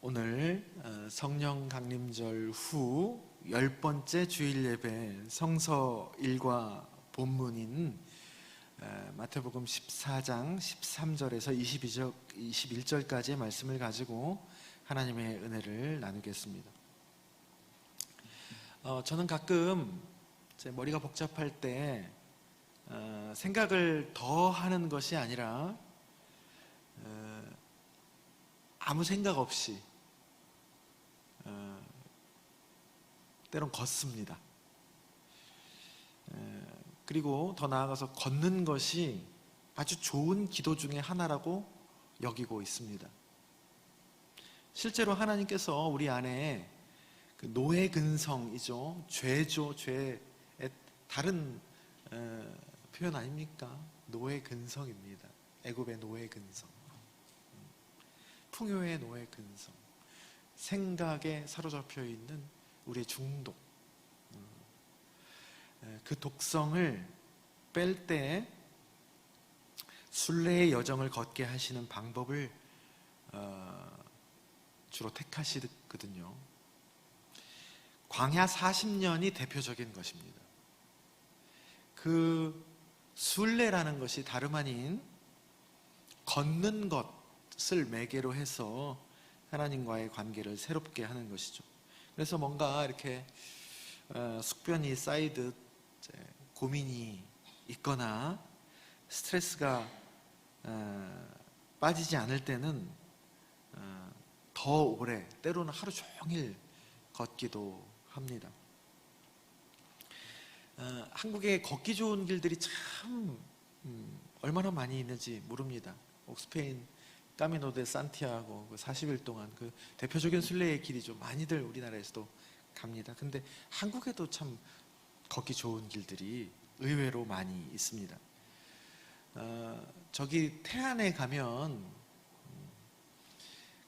오늘 성령 강림절 후 10번째 주일 예배 성서 일과 본문인 마태복음 14장 13절에서 21절까지의 말씀을 가지고 하나님의 은혜를 나누겠습니다. 저는 가끔 제 머리가 복잡할 때 생각을 더 하는 것이 아니라 아무 생각 없이 때론 걷습니다. 그리고 더 나아가서 걷는 것이 아주 좋은 기도 중에 하나라고 여기고 있습니다. 실제로 하나님께서 우리 안에 그 노예 근성이죠, 죄죠, 죄의 다른 표현 아닙니까? 노예 근성입니다. 애굽의 노예 근성, 풍요의 노예 근성, 생각에 사로잡혀 있는 우리의 중독, 그 독성을 뺄 때 순례의 여정을 걷게 하시는 방법을 주로 택하시거든요. 광야 40년이 대표적인 것입니다. 그 순례라는 것이 다름 아닌 걷는 것을 매개로 해서 하나님과의 관계를 새롭게 하는 것이죠. 그래서 뭔가 이렇게 숙변이 쌓이듯 고민이 있거나 스트레스가 빠지지 않을 때는 더 오래, 때로는 하루 종일 걷기도 합니다. 한국에 걷기 좋은 길들이 참 얼마나 많이 있는지 모릅니다. 스페인 까미노 데 산티아고 40일 동안 그 대표적인 순례의 길이죠. 많이들 우리나라에서도 갑니다. 근데 한국에도 참 걷기 좋은 길들이 의외로 많이 있습니다. 저기 태안에 가면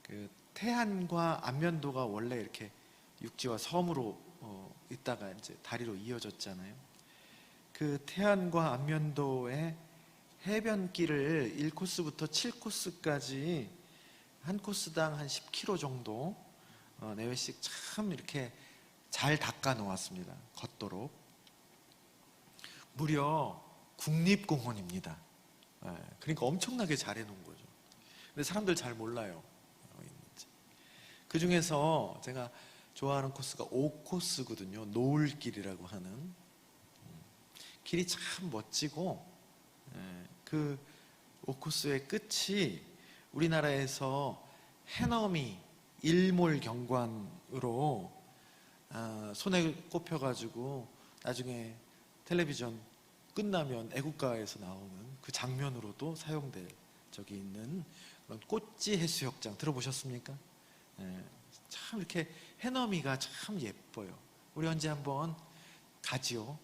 그 태안과 안면도가 원래 이렇게 육지와 섬으로 있다가 이제 다리로 이어졌잖아요. 그 태안과 안면도의 해변길을 1코스부터 7코스까지 한 코스당 한 10km 정도 내외씩 참 이렇게 잘 닦아 놓았습니다. 걷도록. 무려 국립공원입니다. 그러니까 엄청나게 잘 해놓은 거죠. 근데 사람들 잘 몰라요. 그 중에서 제가 좋아하는 코스가 5코스거든요. 노을길이라고 하는. 길이 참 멋지고, 그 5코스의 끝이 우리나라에서 해넘이 일몰 경관으로 손에 꼽혀가지고 나중에 텔레비전 끝나면 애국가에서 나오는 그 장면으로도 사용될 적이 있는 그런 꽃지 해수욕장 들어보셨습니까? 참 이렇게 해넘이가 참 예뻐요. 우리 언제 한번 가지요.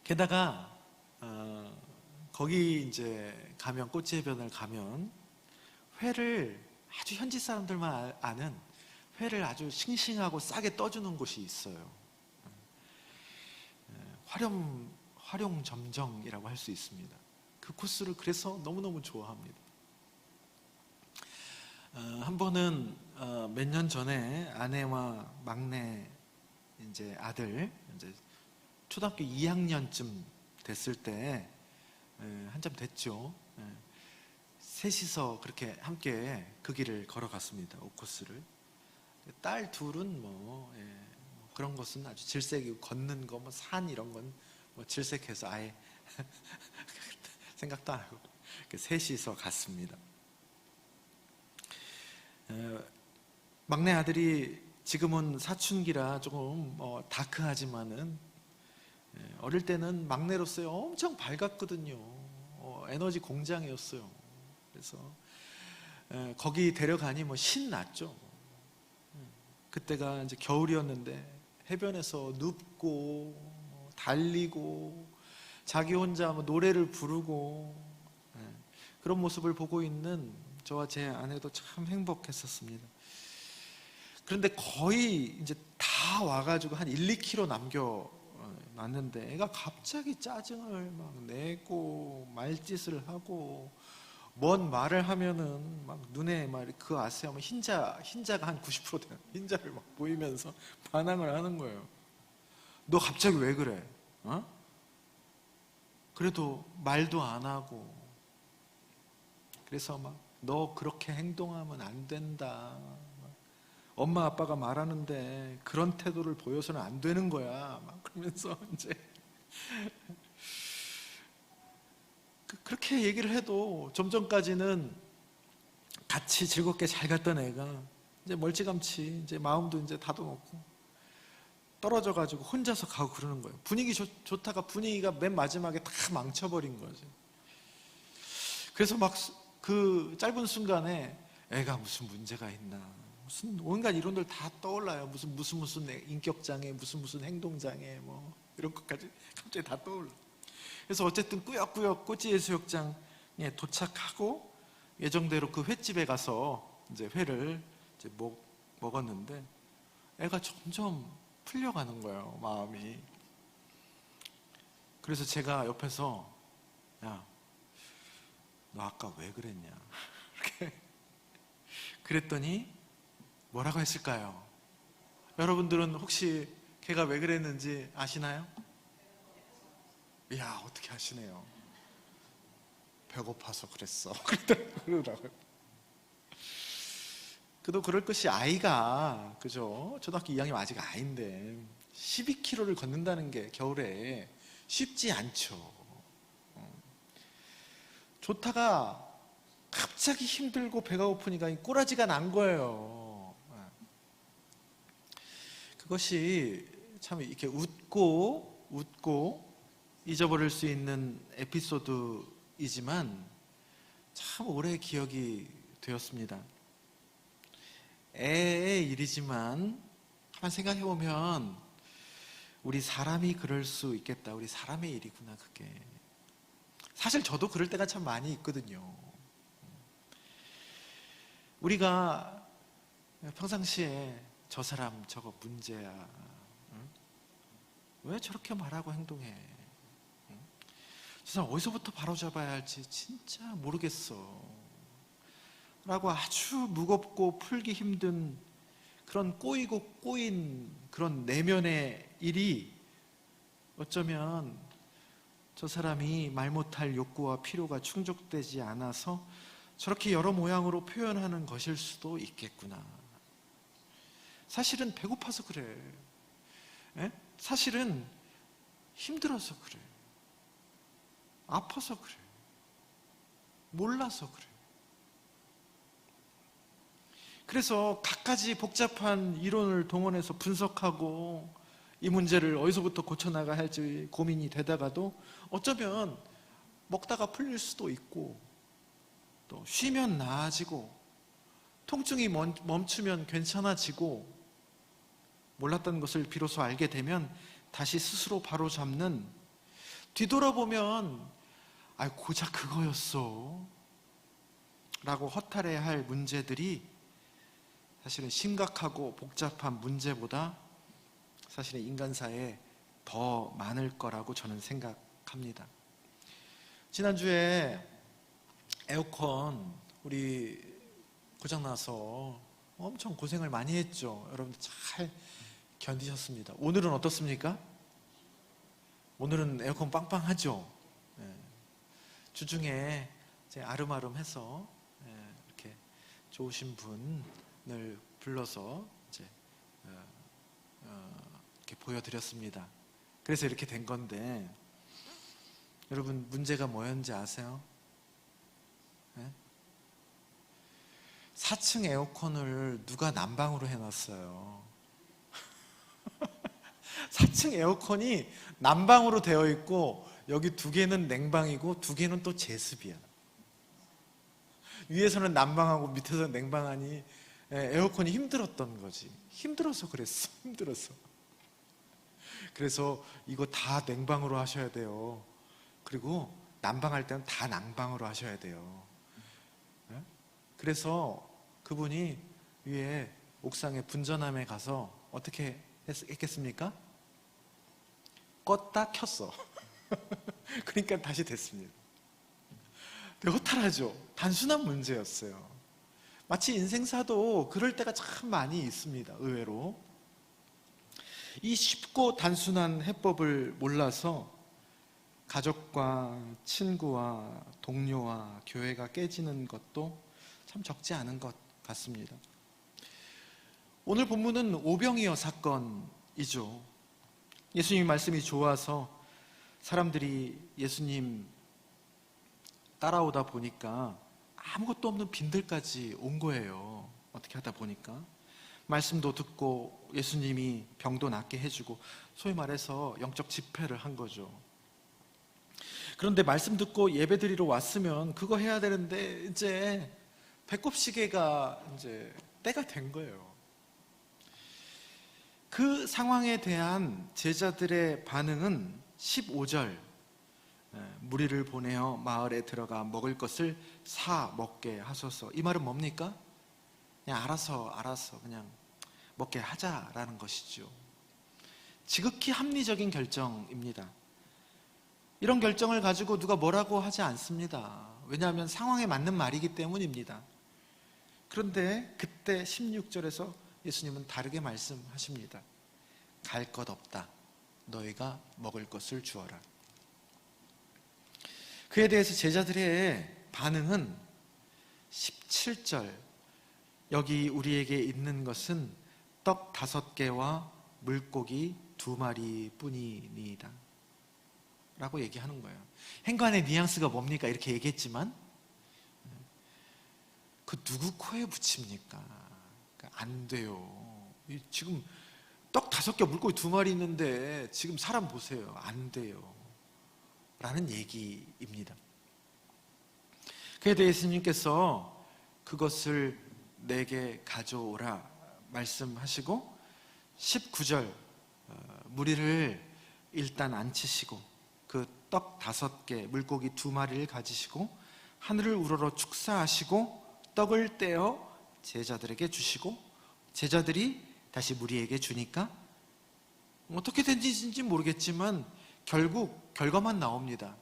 게다가 거기 이제 가면, 꽃지 해변을 가면 회를, 아주 현지 사람들만 아는 회를 아주 싱싱하고 싸게 떠주는 곳이 있어요. 활용점정이라고 할 수 있습니다. 그 코스를 그래서 너무너무 좋아합니다. 한 번은 몇 년 전에 아내와 막내 이제 아들, 이제 초등학교 2학년쯤 됐을 때, 한참 됐죠. 셋이서 그렇게 함께 그 길을 걸어갔습니다. 5코스를. 딸 둘은 그런 것은 아주 질색이고, 걷는 거, 산 이런 건 질색해서 아예 생각도 안 하고 셋이서 갔습니다. 막내 아들이 지금은 사춘기라 조금 다크하지만은 어릴 때는 막내로서의 엄청 밝았거든요. 에너지 공장이었어요. 그래서 거기 데려가니 신났죠. 그때가 이제 겨울이었는데 해변에서 눕고 달리고 자기 혼자 노래를 부르고 그런 모습을 보고 있는 저와 제 아내도 참 행복했었습니다. 그런데 거의 이제 다 와가지고 한 1-2km 남겨놨는데 애가 갑자기 짜증을 막 내고 말짓을 하고 뭔 말을 하면은 막 눈에 막 그 아세요? 흰자가 한 90% 되는 흰자를 막 보이면서 반항을 하는 거예요. 너 갑자기 왜 그래? 어? 그래도 말도 안 하고. 그래서 막 너 그렇게 행동하면 안 된다. 엄마 아빠가 말하는데 그런 태도를 보여서는 안 되는 거야. 막 그러면서 이제 그렇게 얘기를 해도 좀 전까지는 같이 즐겁게 잘 갔던 애가 이제 멀찌감치 이제 마음도 이제 닫아놓고 떨어져가지고 혼자서 가고 그러는 거예요. 분위기 좋다가 분위기가 맨 마지막에 다 망쳐버린 거지. 그래서 막 그 짧은 순간에 애가 무슨 문제가 있나, 무슨 온갖 이론들 다 떠올라요. 무슨 인격장애, 무슨 행동장애, 뭐 이런 것까지 갑자기 다 떠올라. 그래서 어쨌든 꾸역꾸역 꼬지해수욕장에 도착하고 예정대로 그 횟집에 가서 이제 회를 이제 먹었는데 애가 점점 풀려가는 거예요, 마음이. 그래서 제가 옆에서 야, 너 아까 왜 그랬냐 이렇게 그랬더니 뭐라고 했을까요? 여러분들은 혹시 걔가 왜 그랬는지 아시나요? 이야, 어떻게 아시네요. 배고파서 그랬어. 그러더라고요. 그도 그럴 것이 아이가, 그죠? 초등학교 2학년 아직 아이인데 12km를 걷는다는 게 겨울에 쉽지 않죠. 좋다가 갑자기 힘들고 배가 고프니까 꼬라지가 난 거예요. 그것이 참 이렇게 웃고 잊어버릴 수 있는 에피소드이지만 참 오래 기억이 되었습니다. 애의 일이지만 한번 생각해보면 우리 사람이 그럴 수 있겠다. 우리 사람의 일이구나, 그게. 사실 저도 그럴 때가 참 많이 있거든요. 우리가 평상시에 저 사람 저거 문제야, 응? 왜 저렇게 말하고 행동해, 응? 저 사람 어디서부터 바로잡아야 할지 진짜 모르겠어 라고 아주 무겁고 풀기 힘든 그런 꼬인 그런 내면의 일이 어쩌면 저 사람이 말 못할 욕구와 필요가 충족되지 않아서 저렇게 여러 모양으로 표현하는 것일 수도 있겠구나. 사실은 배고파서 그래. 에? 사실은 힘들어서 그래. 아파서 그래. 몰라서 그래. 그래서 갖가지 복잡한 이론을 동원해서 분석하고 이 문제를 어디서부터 고쳐나가야 할지 고민이 되다가도 어쩌면 먹다가 풀릴 수도 있고 또 쉬면 나아지고 통증이 멈추면 괜찮아지고 몰랐던 것을 비로소 알게 되면 다시 스스로 바로잡는, 뒤돌아보면 아, 고작 그거였어 라고 허탈해야 할 문제들이 사실은 심각하고 복잡한 문제보다 사실은 인간사에 더 많을 거라고 저는 생각합니다. 지난주에 에어컨 우리 고장나서 엄청 고생을 많이 했죠. 여러분들 잘 견디셨습니다. 오늘은 어떻습니까? 오늘은 에어컨 빵빵하죠. 주중에 이제 아름아름해서 이렇게 좋으신 분을 불러서 이제 이렇게 보여드렸습니다. 그래서 이렇게 된 건데 여러분 문제가 뭐였는지 아세요? 4층 에어컨을 누가 난방으로 해놨어요. 4층 에어컨이 난방으로 되어 있고 여기 2개는 냉방이고 2개는 또 제습이야. 위에서는 난방하고 밑에서는 냉방하니 에어컨이 힘들었던 거지. 힘들어서 그랬어. 힘들어서. 그래서 이거 다 냉방으로 하셔야 돼요. 그리고 난방할 때는 다 난방으로 하셔야 돼요. 그래서 그분이 위에 옥상에 분전함에 가서 어떻게 했겠습니까? 껐다 켰어. 그러니까 다시 됐습니다. 되게 허탈하죠. 단순한 문제였어요. 마치 인생사도 그럴 때가 참 많이 있습니다. 의외로 이 쉽고 단순한 해법을 몰라서 가족과 친구와 동료와 교회가 깨지는 것도 참 적지 않은 것 같습니다. 오늘 본문은 오병이어 사건이죠. 예수님 말씀이 좋아서 사람들이 예수님 따라오다 보니까 아무것도 없는 빈들까지 온 거예요. 어떻게 하다 보니까 말씀도 듣고 예수님이 병도 낫게 해주고 소위 말해서 영적 집회를 한 거죠. 그런데 말씀 듣고 예배 드리러 왔으면 그거 해야 되는데 이제 배꼽시계가 이제 때가 된 거예요. 그 상황에 대한 제자들의 반응은 15절 무리를 보내어 마을에 들어가 먹을 것을 사 먹게 하소서. 이 말은 뭡니까? 그냥 알아서 그냥 먹게 하자라는 것이죠. 지극히 합리적인 결정입니다. 이런 결정을 가지고 누가 뭐라고 하지 않습니다. 왜냐하면 상황에 맞는 말이기 때문입니다. 그런데 그때 16절에서 예수님은 다르게 말씀하십니다. 갈 것 없다. 너희가 먹을 것을 주어라. 그에 대해서 제자들의 반응은 17절 여기 우리에게 있는 것은 떡 5개와 물고기 2마리 뿐이니이다 라고 얘기하는 거예요. 행간의 뉘앙스가 뭡니까? 이렇게 얘기했지만 그 누구 코에 붙입니까? 그러니까 안 돼요. 지금 떡 5개 물고기 2마리 있는데 지금 사람 보세요. 안 돼요 라는 얘기입니다. 그에 대해 예수님께서 그것을 내게 가져오라 말씀하시고 19절 무리를 일단 앉히시고 그 떡 5개 물고기 2마리를 가지시고 하늘을 우러러 축사하시고 떡을 떼어 제자들에게 주시고 제자들이 다시 무리에게 주니까 어떻게 된 짓인지 모르겠지만 결국 결과만 나옵니다.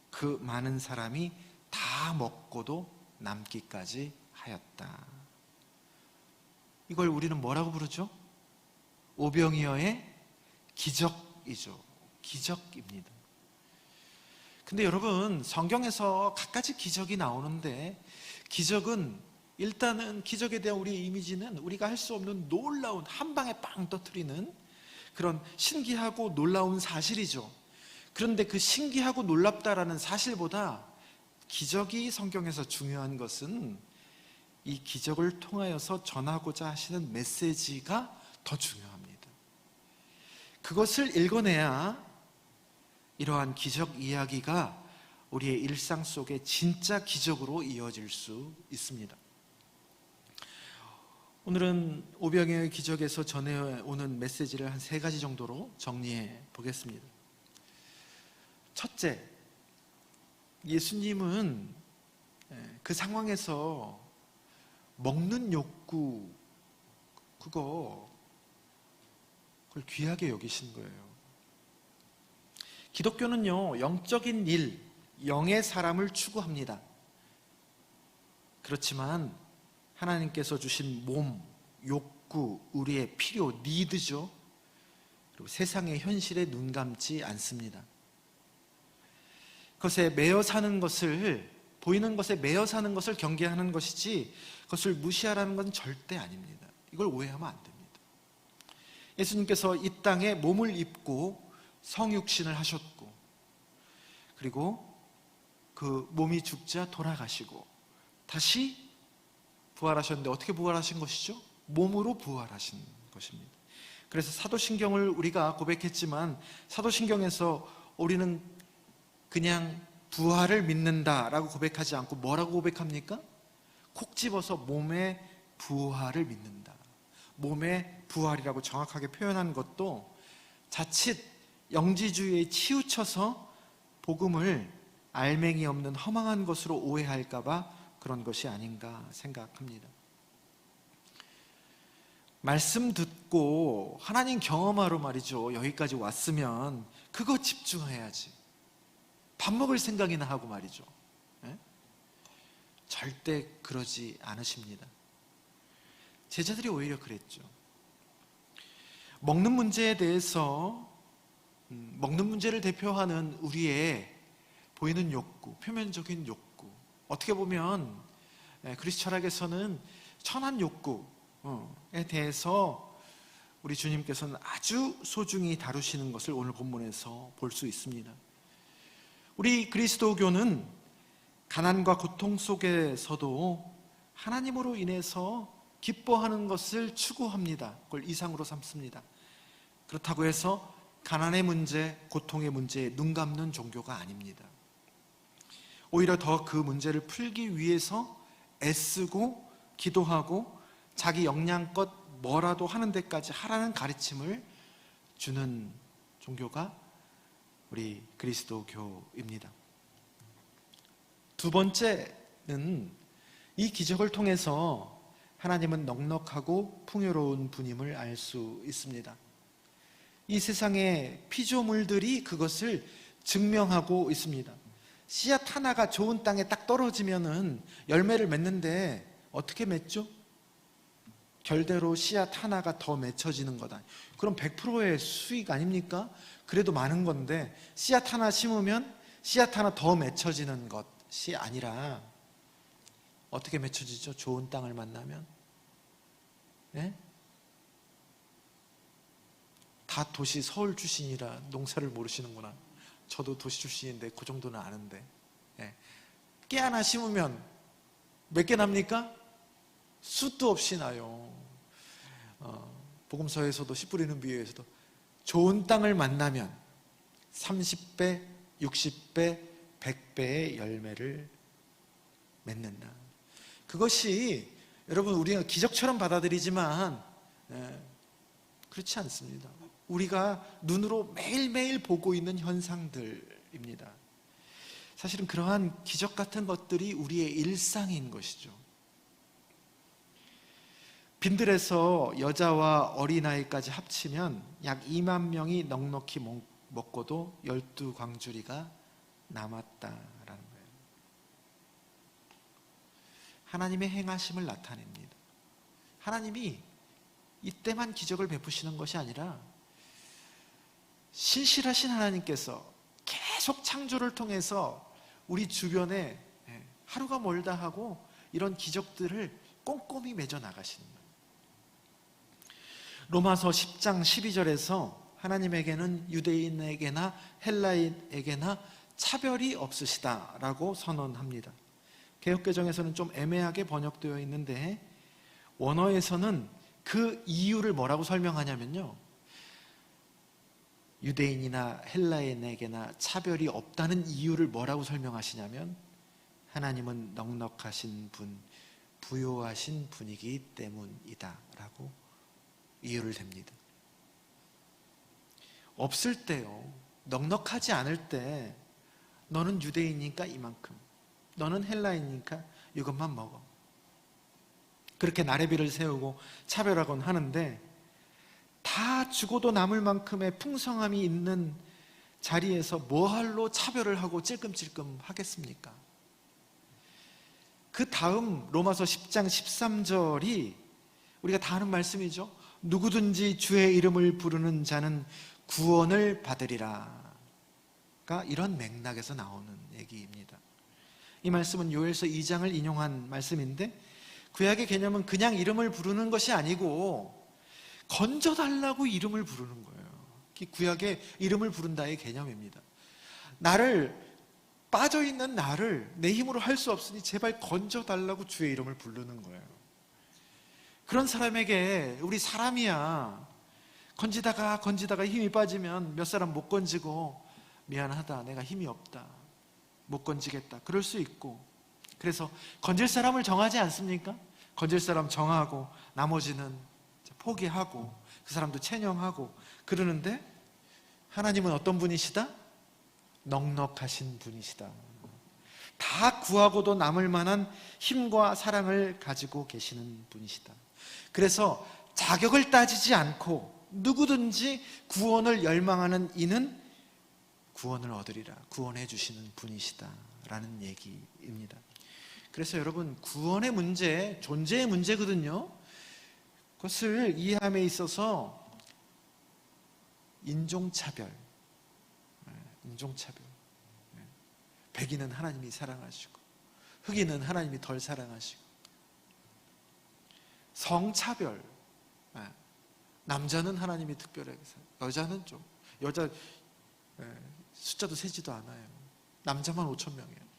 그 많은 사람이 다 먹고도 남기까지 하였다. 이걸 우리는 뭐라고 부르죠? 오병이어의 기적이죠. 기적입니다. 근데 여러분, 성경에서 갖가지 기적이 나오는데 기적은 일단은 기적에 대한 우리의 이미지는 우리가 할 수 없는 놀라운 한 방에 빵 터뜨리는 그런 신기하고 놀라운 사실이죠. 그런데 그 신기하고 놀랍다라는 사실보다 기적이 성경에서 중요한 것은 이 기적을 통하여서 전하고자 하시는 메시지가 더 중요합니다. 그것을 읽어내야 이러한 기적 이야기가 우리의 일상 속에 진짜 기적으로 이어질 수 있습니다. 오늘은 오병이어의 기적에서 전해오는 메시지를 한 3가지 정도로 정리해 보겠습니다. 첫째, 예수님은 그 상황에서 먹는 욕구 그걸 귀하게 여기신 거예요. 기독교는요, 영적인 일, 영의 사람을 추구합니다. 그렇지만 하나님께서 주신 몸, 욕구, 우리의 필요, 니드죠. 그리고 세상의 현실에 눈 감지 않습니다. 그것에 매여 사는 것을, 보이는 것에 매여 사는 것을 경계하는 것이지 그것을 무시하라는 건 절대 아닙니다. 이걸 오해하면 안 됩니다. 예수님께서 이 땅에 몸을 입고 성육신을 하셨고 그리고 그 몸이 죽자 돌아가시고 다시 부활하셨는데 어떻게 부활하신 것이죠? 몸으로 부활하신 것입니다. 그래서 사도신경을 우리가 고백했지만 사도신경에서 우리는 그냥 부활을 믿는다라고 고백하지 않고 뭐라고 고백합니까? 콕 집어서 몸의 부활을 믿는다. 몸의 부활이라고 정확하게 표현한 것도 자칫 영지주의에 치우쳐서 복음을 알맹이 없는 허망한 것으로 오해할까 봐 그런 것이 아닌가 생각합니다. 말씀 듣고 하나님 경험하러 말이죠. 여기까지 왔으면 그거 집중해야지. 밥 먹을 생각이나 하고 말이죠. 절대 그러지 않으십니다. 제자들이 오히려 그랬죠. 먹는 문제에 대해서 먹는 문제를 대표하는 우리의 보이는 욕구, 표면적인 욕구, 어떻게 보면 그리스 철학에서는 천한 욕구에 대해서 우리 주님께서는 아주 소중히 다루시는 것을 오늘 본문에서 볼 수 있습니다. 우리 그리스도교는 가난과 고통 속에서도 하나님으로 인해서 기뻐하는 것을 추구합니다. 그걸 이상으로 삼습니다. 그렇다고 해서 가난의 문제, 고통의 문제에 눈 감는 종교가 아닙니다. 오히려 더 그 문제를 풀기 위해서 애쓰고 기도하고 자기 역량껏 뭐라도 하는 데까지 하라는 가르침을 주는 종교가 우리 그리스도교입니다. 두 번째는 이 기적을 통해서 하나님은 넉넉하고 풍요로운 분임을 알 수 있습니다. 이 세상의 피조물들이 그것을 증명하고 있습니다. 씨앗 하나가 좋은 땅에 딱 떨어지면은 열매를 맺는데 어떻게 맺죠? 결대로 씨앗 하나가 더 맺혀지는 거다. 그럼 100%의 수익 아닙니까? 그래도 많은 건데 씨앗 하나 심으면 씨앗 하나 더 맺혀지는 것이 아니라 어떻게 맺혀지죠? 좋은 땅을 만나면? 네? 다 도시 서울 출신이라 농사를 모르시는구나. 저도 도시 출신인데 그 정도는 아는데, 깨 하나 심으면 몇 개 납니까? 숫도 없이 나요. 복음서에서도 씨 뿌리는 비유에서도 좋은 땅을 만나면 30배, 60배, 100배의 열매를 맺는다. 그것이 여러분 우리가 기적처럼 받아들이지만 그렇지 않습니다. 우리가 눈으로 매일매일 보고 있는 현상들입니다. 사실은 그러한 기적 같은 것들이 우리의 일상인 것이죠. 빈들에서 여자와 어린아이까지 합치면 약 2만 명이 넉넉히 먹고도 12광주리가 남았다라는 거예요. 하나님의 행하심을 나타냅니다. 하나님이 이때만 기적을 베푸시는 것이 아니라 신실하신 하나님께서 계속 창조를 통해서 우리 주변에 하루가 멀다 하고 이런 기적들을 꼼꼼히 맺어 나가시는 거예요. 로마서 10장 12절에서 하나님에게는 유대인에게나 헬라인에게나 차별이 없으시다라고 선언합니다. 개역개정에서는 좀 애매하게 번역되어 있는데 원어에서는 그 이유를 뭐라고 설명하냐면요, 유대인이나 헬라인에게나 차별이 없다는 이유를 뭐라고 설명하시냐면 하나님은 넉넉하신 분, 부요하신 분이기 때문이다 라고 이유를 댑니다. 없을 때요, 넉넉하지 않을 때 너는 유대인이니까 이만큼, 너는 헬라인이니까 이것만 먹어, 그렇게 나래비를 세우고 차별하곤 하는데, 다 죽어도 남을 만큼의 풍성함이 있는 자리에서 뭐할로 차별을 하고 찔끔찔끔 하겠습니까? 그 다음 로마서 10장 13절이 우리가 다 아는 말씀이죠. 누구든지 주의 이름을 부르는 자는 구원을 받으리라 가 이런 맥락에서 나오는 얘기입니다. 이 말씀은 요엘서 2장을 인용한 말씀인데, 구약의 개념은 그냥 이름을 부르는 것이 아니고 건져달라고 이름을 부르는 거예요. 구약의 이름을 부른다의 개념입니다. 빠져있는 나를 내 힘으로 할 수 없으니 제발 건져달라고 주의 이름을 부르는 거예요. 그런 사람에게 우리 사람이야, 건지다가 힘이 빠지면 몇 사람 못 건지고 미안하다, 내가 힘이 없다, 못 건지겠다, 그럴 수 있고, 그래서 건질 사람을 정하지 않습니까? 건질 사람 정하고 나머지는 포기하고 그 사람도 체념하고 그러는데, 하나님은 어떤 분이시다? 넉넉하신 분이시다. 다 구하고도 남을 만한 힘과 사랑을 가지고 계시는 분이시다. 그래서 자격을 따지지 않고 누구든지 구원을 열망하는 이는 구원을 얻으리라, 구원해 주시는 분이시다 라는 얘기입니다. 그래서 여러분, 구원의 문제, 존재의 문제거든요. 그것을 이해함에 있어서 인종차별, 백인은 하나님이 사랑하시고 흑인은 하나님이 덜 사랑하시고, 성차별, 남자는 하나님이 특별하게 여자는 좀, 여자 숫자도 세지도 않아요. 남자만 5,000명이에요.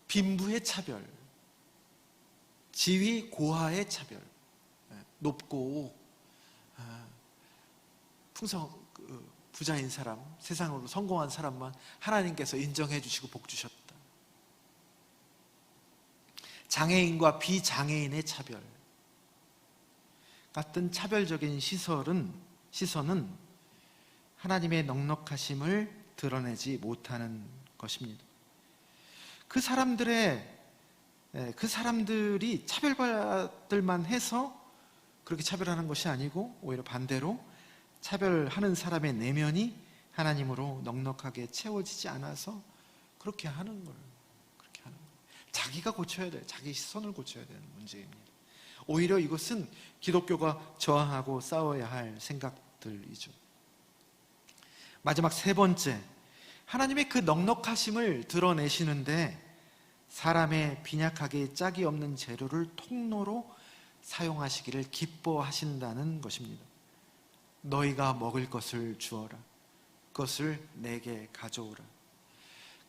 빈부의 차별, 지위 고하의 차별, 높고 부자인 사람, 세상으로 성공한 사람만 하나님께서 인정해 주시고 복 주셨다. 장애인과 비장애인의 차별 같은 차별적인 시선은 하나님의 넉넉하심을 드러내지 못하는 것입니다. 그 사람들이 차별받을 만해서 그렇게 차별하는 것이 아니고, 오히려 반대로 차별하는 사람의 내면이 하나님으로 넉넉하게 채워지지 않아서 그렇게 하는 거예요. 자기가 고쳐야 돼요. 자기 시선을 고쳐야 되는 문제입니다. 오히려 이것은 기독교가 저항하고 싸워야 할 생각들이죠. 마지막 세 번째, 하나님의 그 넉넉하심을 드러내시는데 사람의 빈약하게 짝이 없는 재료를 통로로 사용하시기를 기뻐하신다는 것입니다. 너희가 먹을 것을 주어라. 그것을 내게 가져오라.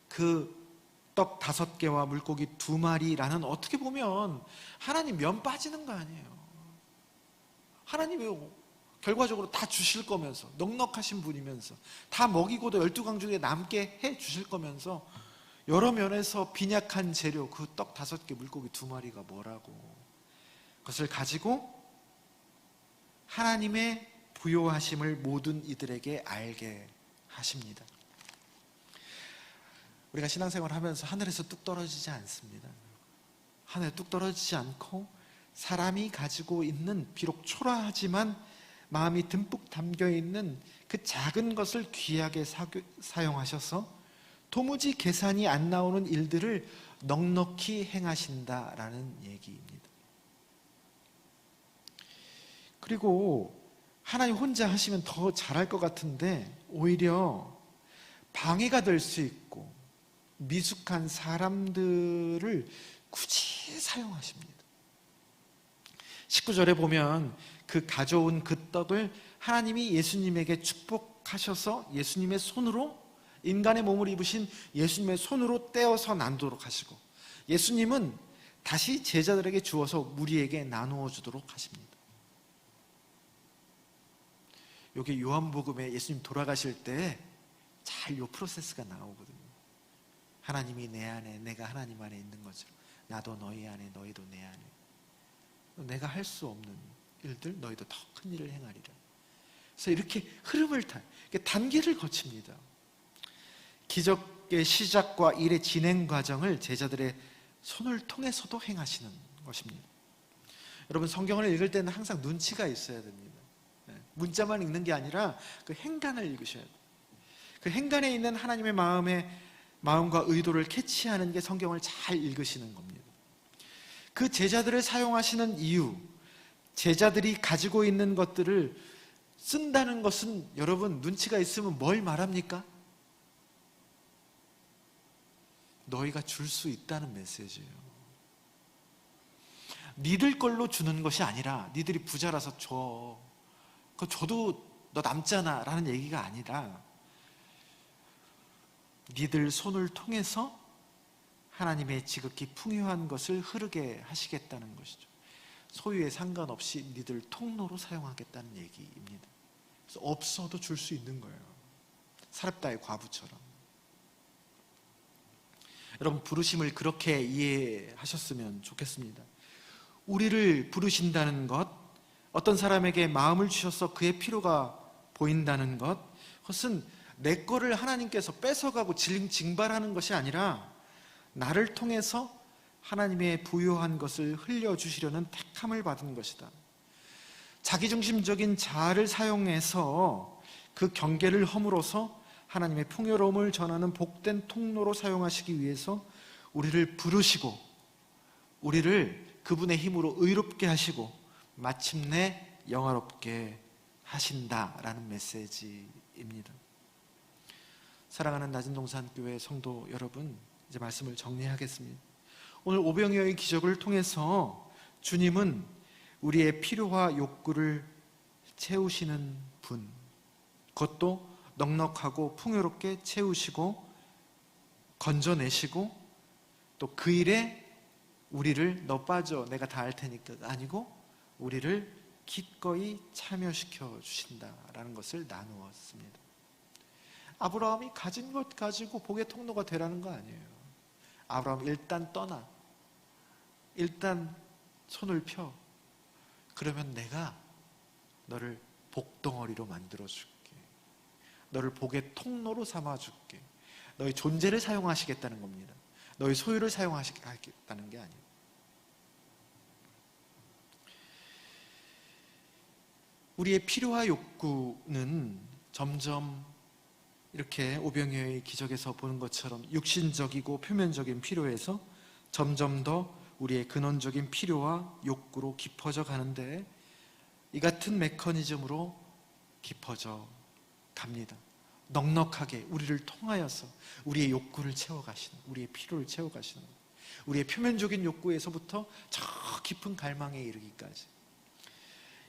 그 떡 5개와 물고기 2마리라는, 어떻게 보면 하나님 면 빠지는 거 아니에요. 하나님이 결과적으로 다 주실 거면서, 넉넉하신 분이면서, 다 먹이고도 12강 중에 남게 해 주실 거면서, 여러 면에서 빈약한 재료, 그 떡 5개, 물고기 2마리가 뭐라고. 그것을 가지고 하나님의 부요하심을 모든 이들에게 알게 하십니다. 우리가 신앙생활을 하면서 하늘에서 뚝 떨어지지 않습니다. 하늘에 뚝 떨어지지 않고 사람이 가지고 있는, 비록 초라하지만 마음이 듬뿍 담겨있는 그 작은 것을 귀하게 사용하셔서 도무지 계산이 안 나오는 일들을 넉넉히 행하신다라는 얘기입니다. 그리고 하나님 혼자 하시면 더 잘할 것 같은데 오히려 방해가 될 수 있고 미숙한 사람들을 굳이 사용하십니다. 19절에 보면 그 가져온 그 떡을 하나님이 예수님에게 축복하셔서 예수님의 손으로, 인간의 몸을 입으신 예수님의 손으로 떼어서 나누도록 하시고, 예수님은 다시 제자들에게 주어서 무리에게 나누어 주도록 하십니다. 여기 요한복음에 예수님 돌아가실 때 잘 이 프로세스가 나오거든요. 하나님이 내 안에, 내가 하나님 안에 있는 것처럼 나도 너희 안에, 너희도 내 안에. 내가 할 수 없는 일들 너희도 더 큰 일을 행하리라. 그래서 이렇게 흐름을 단계를 거칩니다. 기적의 시작과 일의 진행 과정을 제자들의 손을 통해서도 행하시는 것입니다. 여러분, 성경을 읽을 때는 항상 눈치가 있어야 됩니다. 문자만 읽는 게 아니라 그 행간을 읽으셔야 돼요. 그 행간에 있는 하나님의 마음과 의도를 캐치하는 게 성경을 잘 읽으시는 겁니다. 그 제자들을 사용하시는 이유, 제자들이 가지고 있는 것들을 쓴다는 것은, 여러분 눈치가 있으면 뭘 말합니까? 너희가 줄 수 있다는 메시지예요. 니들 걸로 주는 것이 아니라, 니들이 부자라서 줘, 그거 줘도 너 남잖아 라는 얘기가 아니라, 니들 손을 통해서 하나님의 지극히 풍요한 것을 흐르게 하시겠다는 것이죠. 소유에 상관없이 니들 통로로 사용하겠다는 얘기입니다. 그래서 없어도 줄 수 있는 거예요. 사렙다의 과부처럼. 여러분, 부르심을 그렇게 이해하셨으면 좋겠습니다. 우리를 부르신다는 것, 어떤 사람에게 마음을 주셔서 그의 필요가 보인다는 것, 그것은 내 거를 하나님께서 뺏어가고 징발하는 것이 아니라 나를 통해서 하나님의 부요한 것을 흘려주시려는 택함을 받은 것이다. 자기중심적인 자아를 사용해서 그 경계를 허물어서 하나님의 풍요로움을 전하는 복된 통로로 사용하시기 위해서 우리를 부르시고 우리를 그분의 힘으로 의롭게 하시고 마침내 영화롭게 하신다라는 메시지입니다. 사랑하는 낮은동산교회 성도 여러분, 이제 말씀을 정리하겠습니다. 오늘 오병이어의 기적을 통해서 주님은 우리의 필요와 욕구를 채우시는 분, 그것도 넉넉하고 풍요롭게 채우시고 건져내시고 또 그 일에 우리를 너 빠져 내가 다 할 테니까 아니고 우리를 기꺼이 참여시켜 주신다라는 것을 나누었습니다. 아브라함이 가진 것 가지고 복의 통로가 되라는 거 아니에요. 아브라함 일단 떠나, 일단 손을 펴. 그러면 내가 너를 복덩어리로 만들어줄게. 너를 복의 통로로 삼아줄게. 너의 존재를 사용하시겠다는 겁니다. 너의 소유를 사용하시겠다는 게 아니에요. 우리의 필요와 욕구는 점점 이렇게 오병이어의 기적에서 보는 것처럼 육신적이고 표면적인 필요에서 점점 더 우리의 근원적인 필요와 욕구로 깊어져 가는데 이 같은 메커니즘으로 깊어져 갑니다. 넉넉하게 우리를 통하여서 우리의 욕구를 채워가시는, 우리의 필요를 채워가시는, 우리의 표면적인 욕구에서부터 저 깊은 갈망에 이르기까지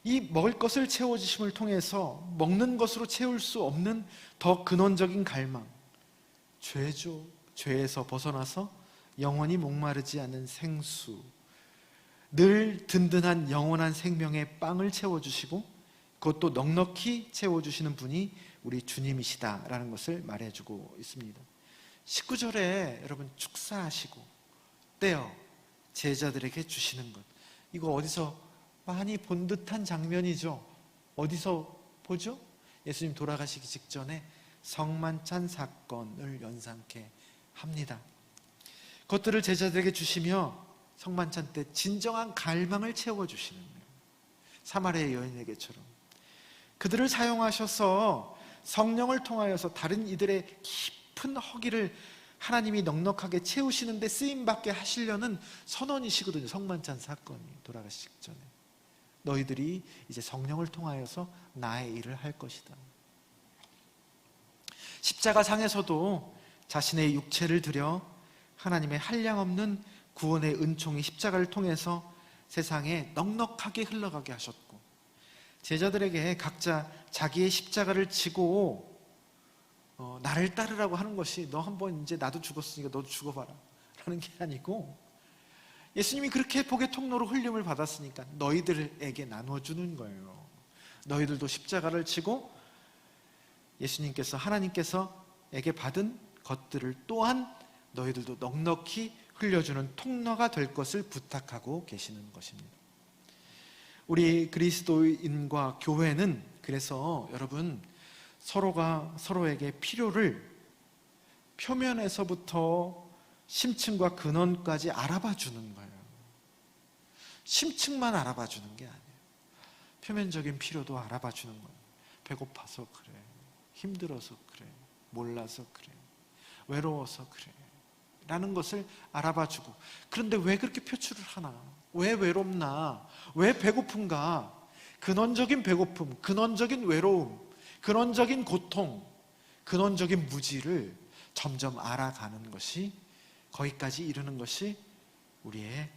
이 먹을 것을 채워주심을 통해서 먹는 것으로 채울 수 없는 더 근원적인 갈망, 죄죠. 죄에서 벗어나서 영원히 목마르지 않는 생수, 늘 든든한 영원한 생명의 빵을 채워주시고 그것도 넉넉히 채워주시는 분이 우리 주님이시다라는 것을 말해주고 있습니다. 19절에 여러분 축사하시고 떼어 제자들에게 주시는 것, 이거 어디서 많이 본 듯한 장면이죠. 어디서 보죠? 예수님 돌아가시기 직전에 성만찬 사건을 연상케 합니다. 그것들을 제자들에게 주시며 성만찬 때 진정한 갈망을 채워주시는 거예요. 사마리아 여인에게처럼 그들을 사용하셔서 성령을 통하여서 다른 이들의 깊은 허기를 하나님이 넉넉하게 채우시는데 쓰임받게 하시려는 선언이시거든요. 성만찬 사건이 돌아가시기 직전에 너희들이 이제 성령을 통하여서 나의 일을 할 것이다. 십자가 상에서도 자신의 육체를 드려 하나님의 한량없는 구원의 은총이 십자가를 통해서 세상에 넉넉하게 흘러가게 하셨고 제자들에게 각자 자기의 십자가를 지고 나를 따르라고 하는 것이 너 한번 이제 나도 죽었으니까 너도 죽어봐라 라는 게 아니고 예수님이 그렇게 복의 통로로 흘림을 받았으니까 너희들에게 나눠주는 거예요. 너희들도 십자가를 지고 예수님께서 하나님께서에게 받은 것들을 또한 너희들도 넉넉히 흘려주는 통로가 될 것을 부탁하고 계시는 것입니다. 우리 그리스도인과 교회는 그래서 여러분 서로가 서로에게 필요를 표면에서부터 심층과 근원까지 알아봐 주는 거예요. 심층만 알아봐 주는 게 아니에요. 표면적인 필요도 알아봐 주는 거예요. 배고파서 그래, 힘들어서 그래, 몰라서 그래, 외로워서 그래 라는 것을 알아봐 주고, 그런데 왜 그렇게 표출을 하나? 왜 외롭나? 왜 배고픈가? 근원적인 배고픔, 근원적인 외로움, 근원적인 고통, 근원적인 무지를 점점 알아가는 것이, 거기까지 이르는 것이 우리의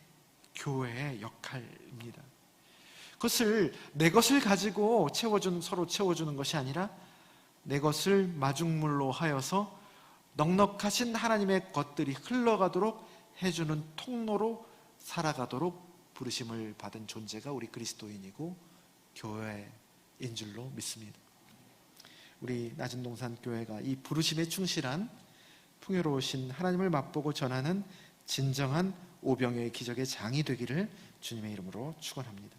교회의 역할입니다. 그것을 내 것을 가지고 서로 채워주는 것이 아니라 내 것을 마중물로 하여서 넉넉하신 하나님의 것들이 흘러가도록 해주는 통로로 살아가도록 부르심을 받은 존재가 우리 그리스도인이고 교회인 줄로 믿습니다. 우리 낮은동산교회가 이 부르심에 충실한 풍요로우신 하나님을 맛보고 전하는 진정한 오병이어의 기적의 장이 되기를 주님의 이름으로 축원합니다.